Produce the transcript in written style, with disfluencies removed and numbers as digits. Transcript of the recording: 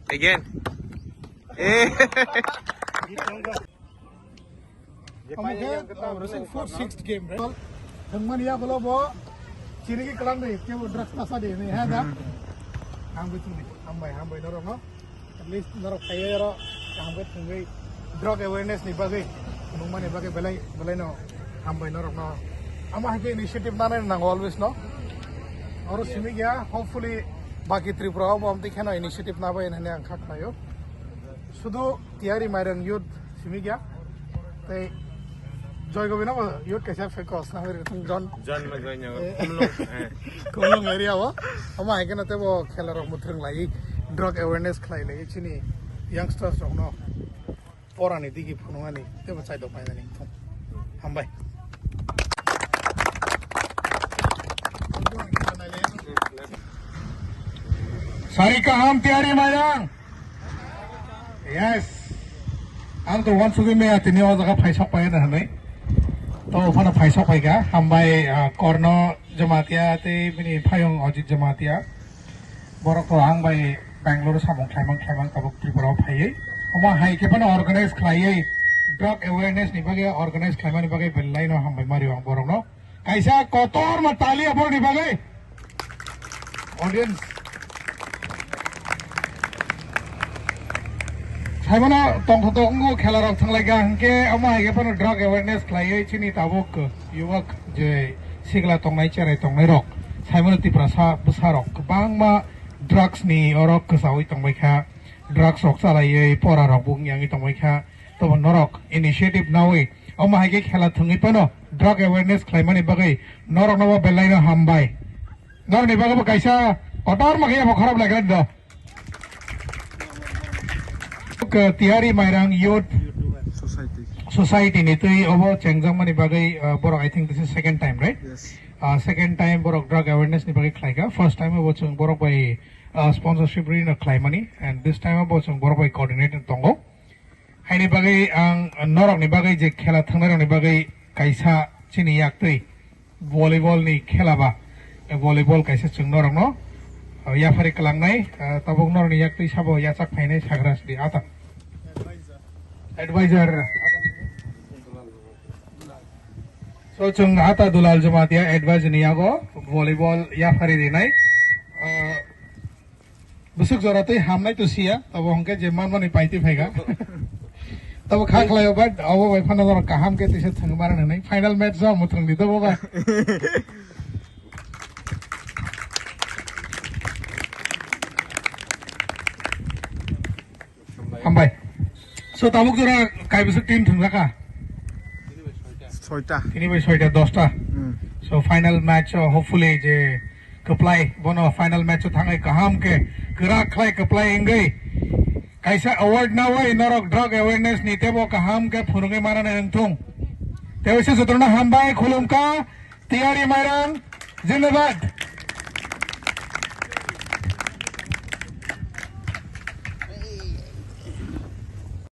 Again. Fourth, sixth game, right? Thangman ya kalau bawa ciri ki kelang deh, kaya drugs tasa deh, nih, ada. Hambai tu nih, hambai norok no. At least norok kaya ro, hambai tunggai drug awareness nih bagai, nungman nih bagai belai no, hambai norok no. Ama hake initiative nana nang always no. और सिमी गया hopefully बाकी त्रिपुरा अब हम दिखे ना initiative ना भाई इन्हें अंखा खायो शुद्ध तैयारी मायरंग युद्ध सिमी गया ते जॉय को भी ना युद्ध कैसे फेंको उसना फिर John में join कुमलों एरिया वो हम आए के ना ते वो खेला रहा मुद्रंग लाई drug awareness खलाई ले चिनी youngsters रहो ना पौरानी दिखी फुनुआ नहीं ते बचाई दो पाए नहीं तुम हम भाई सारी का हम तैयारी मायरंग yes ang to wan sugi me atini o jaga phaisa pai na hanai to phana phaisa pai ga hambai korno jamatia te bini phayong ajit jamatia borok to ang bai bangalore samong khaimang tabuk tripura phai ama hai ke phana organize khlai drug awareness ni bage organize khlaimani bage bellai no hambai mari wang borok no kaisa kotor ma tali apor ni bage audience Haimana tong khela rok thanglai ga hangke ama hage pano drug awareness khlai chini tabuk yuwak je sigla tongnai cherai tongnai rok saimana tiprasa busarok bangma drugs ni orok ksawi tongbai kha drugs rok chalai pora rok bung yangi tongbai kha to norok initiative nawi ama hage khela thungi pano drug awareness khlaimani bagai norok nawa belai no hambai nor ni bagai kaisa otor magia kharap lagan do Tiari Mairang Youth Society ni tui obo chengjang mani bagai borok I think this is second time right Yes. Second time borok drug awareness ni bagai khlai ga first time obo chung borok bai sponsorship ri na khlai mani and this time obo chung borok bai coordinator tongo haini bagai ang norok ni bagai je khela thangnai ni bagai kaisa chini yak tui volleyball ni khela ba volleyball kaisa chung norok no ya fari kalangnai tabuk nor ni yak tui sabo ya chak phainai sagras di ata advisor so chung ata dulal jamatia advisor ni yago volleyball ya fari dinai busuk joratoi hamnai to sia tabo hongke je man mani paiti phaiga tabo khaklayo but abo bai phana jor kaham ke tise thangmar nai final match ja muthang di tabo ba hambai so tabuk jora kai busuk team thungjaka Soita. Ini bai 6টা 10টা so final match hopefully je kaplai bono final match thangai kaham ke kra khlai kaplai engai kaisa award na wai norok drug awareness ni tebo kaham ke phurungai marana engthung tewse sutrona hambai khulumka tiyari mairang zindabad